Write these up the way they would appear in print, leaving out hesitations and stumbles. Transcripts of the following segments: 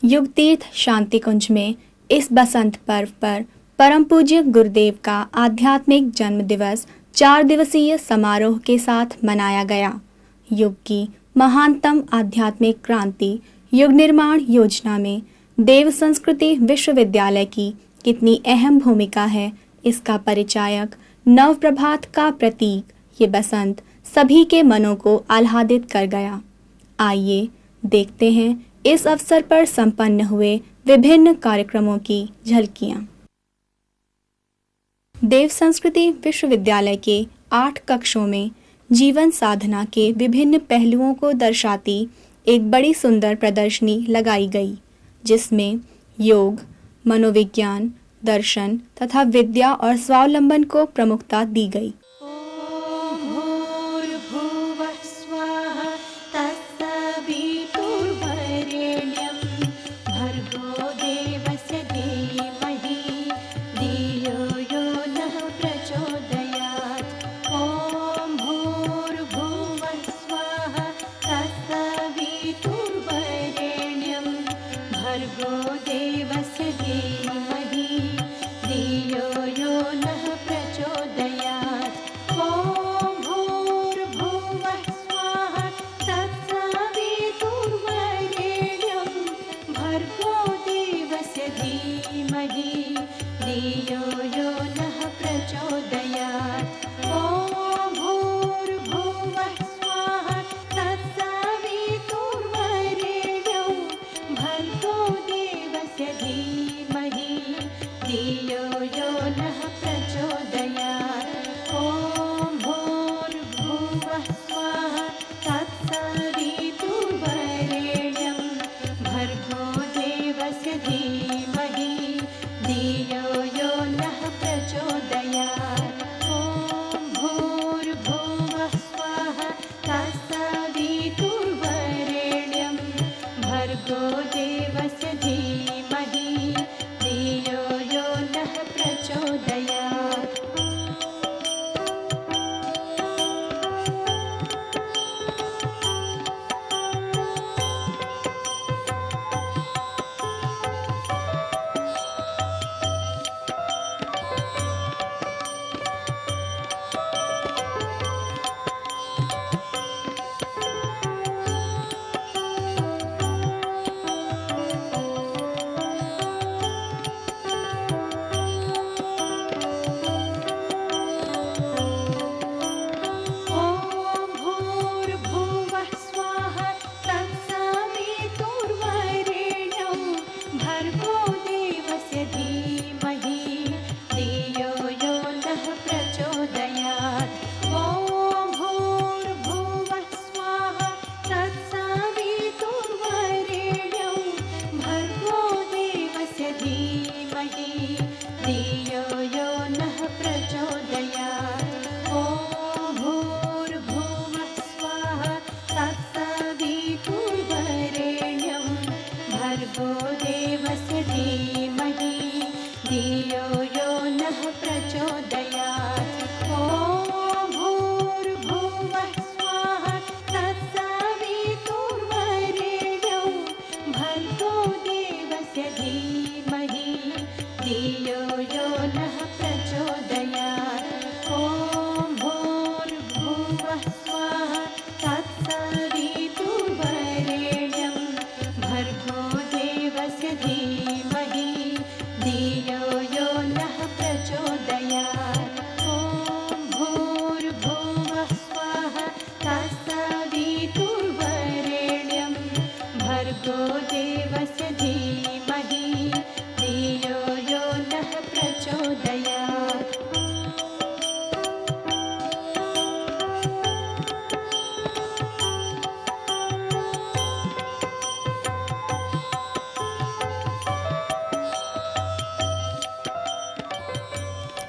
युगतीर्थ शांति कुंज में इस बसंत पर्व पर परम पूज्य गुरुदेव का आध्यात्मिक जन्म दिवस 4 दिवसीय समारोह के साथ मनाया गया। युग की महानतम आध्यात्मिक क्रांति युग निर्माण योजना में देव संस्कृति विश्वविद्यालय की कितनी अहम भूमिका है, इसका परिचायक नव प्रभात का प्रतीक ये बसंत सभी के मनों को आह्लादित कर गया। आइए देखते हैं इस अवसर पर संपन्न हुए विभिन्न कार्यक्रमों की झलकियां। देव संस्कृति विश्वविद्यालय के 8 कक्षों में जीवन साधना के विभिन्न पहलुओं को दर्शाती एक बड़ी सुंदर प्रदर्शनी लगाई गई, जिसमें योग, मनोविज्ञान, दर्शन तथा विद्या और स्वावलंबन को प्रमुखता दी गई।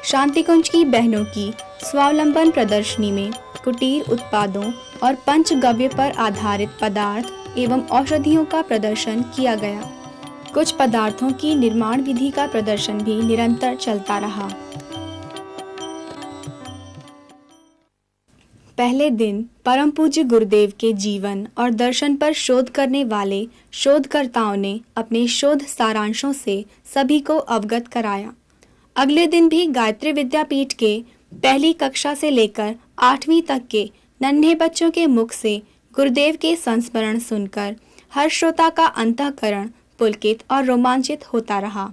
शांतिकुंज की बहनों की स्वावलंबन प्रदर्शनी में कुटीर उत्पादों और पंचगव्य पर आधारित पदार्थ एवं औषधियों का प्रदर्शन किया गया। कुछ पदार्थों की निर्माण विधि का प्रदर्शन भी निरंतर चलता रहा। पहले दिन परम पूज्य गुरुदेव के जीवन और दर्शन पर शोध करने वाले शोधकर्ताओं ने अपने शोध सारांशों से सभी को अवगत कराया। अगले दिन भी गायत्री विद्यापीठ के पहली कक्षा से लेकर 8वीं तक के नन्हे बच्चों के मुख से गुरुदेव के संस्मरण सुनकर हर श्रोता का अंतःकरण पुलकित और रोमांचित होता रहा।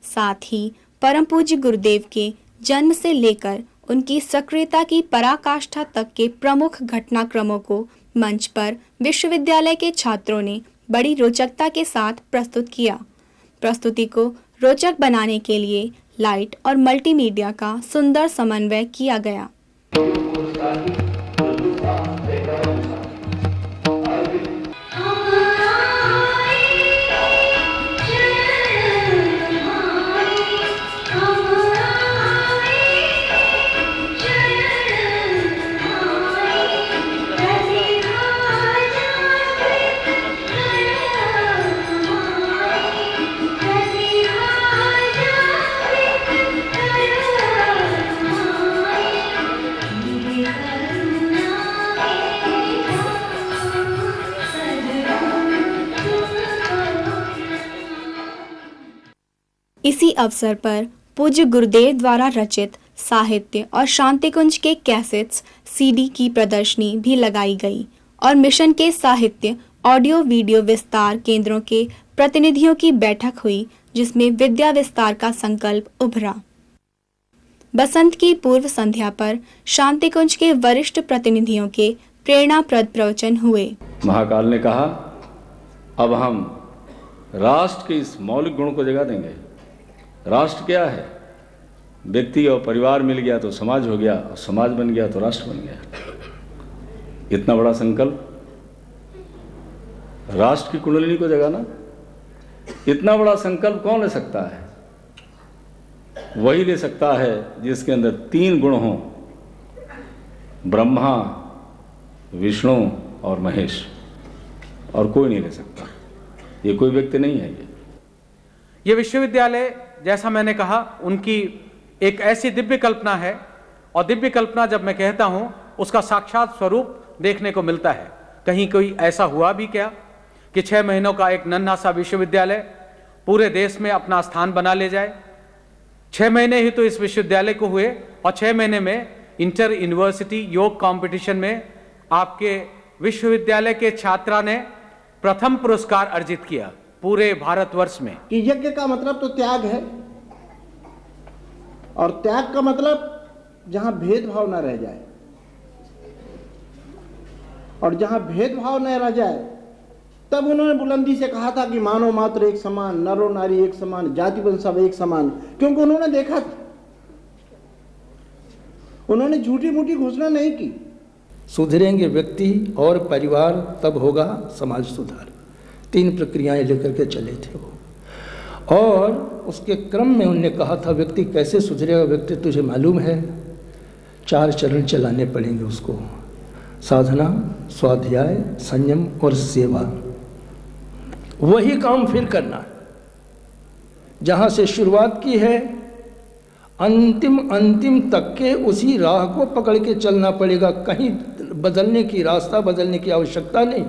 साथ ही परम पूज्य गुरुदेव के जन्म से लेकर उनकी सक्रियता की पराकाष्ठा तक के प्रमुख घटनाक्रमों को मंच पर विश्वविद्यालय के छात्रों ने बड़ी रोचकता के साथ प्रस्तुत किया। प्रस्तुति को रोचक बनाने के लिए लाइट और मल्टीमीडिया का सुंदर समन्वय किया गया। इसी अवसर पर पूज्य गुरुदेव द्वारा रचित साहित्य और शांतिकुंज के कैसेट्स सीडी की प्रदर्शनी भी लगाई गई और मिशन के साहित्य ऑडियो वीडियो विस्तार केंद्रों के प्रतिनिधियों की बैठक हुई, जिसमें विद्या विस्तार का संकल्प उभरा। बसंत की पूर्व संध्या पर शांतिकुंज के वरिष्ठ प्रतिनिधियों के प्रेरणाप्रद प्रवचन हुए। महाकाल ने कहा, अब हम राष्ट्र के इस मौलिक गुण को जगा देंगे। राष्ट्र क्या है? व्यक्ति और परिवार मिल गया तो समाज हो गया, और समाज बन गया तो राष्ट्र बन गया। इतना बड़ा संकल्प, राष्ट्र की कुंडलिनी को जगाना, इतना बड़ा संकल्प कौन ले सकता है? वही ले सकता है जिसके अंदर 3 गुण हों, ब्रह्मा, विष्णु और महेश, और कोई नहीं ले सकता। ये कोई व्यक्ति नहीं है। ये विश्वविद्यालय, जैसा मैंने कहा, उनकी एक ऐसी दिव्य कल्पना है, और दिव्य कल्पना जब मैं कहता हूं उसका साक्षात स्वरूप देखने को मिलता है। कहीं कोई ऐसा हुआ भी क्या कि 6 महीनों का एक नन्हा सा विश्वविद्यालय पूरे देश में अपना स्थान बना ले जाए? 6 महीने ही तो इस विश्वविद्यालय को हुए, और 6 महीने में इंटर यूनिवर्सिटी योग कंपटीशन में आपके विश्वविद्यालय के छात्रा ने प्रथम पुरस्कार अर्जित किया पूरे भारतवर्ष में। कि यज्ञ का मतलब तो त्याग है, और त्याग का मतलब जहां भेदभाव न रह जाए, और जहां भेदभाव न रह जाए, तब उन्होंने बुलंदी से कहा था कि मानव मात्र एक समान, नरो नारी एक समान, जाति वंश सब एक समान। क्योंकि उन्होंने देखा था, उन्होंने झूठी मूठी घोषणा नहीं की। सुधरेंगे व्यक्ति और परिवार, तब होगा समाज सुधार। 3 प्रक्रियाएं लेकर के चले थे वो, और उसके क्रम में उन्होंने कहा था, व्यक्ति कैसे सुधरेगा? व्यक्ति तुझे मालूम है, 4 चरण चलाने पड़ेंगे उसको, साधना, स्वाध्याय, संयम और सेवा। वही काम फिर करना है, जहाँ से शुरुआत की है अंतिम तक के उसी राह को पकड़ के चलना पड़ेगा। कहीं बदलने की, रास्ता बदलने की आवश्यकता नहीं।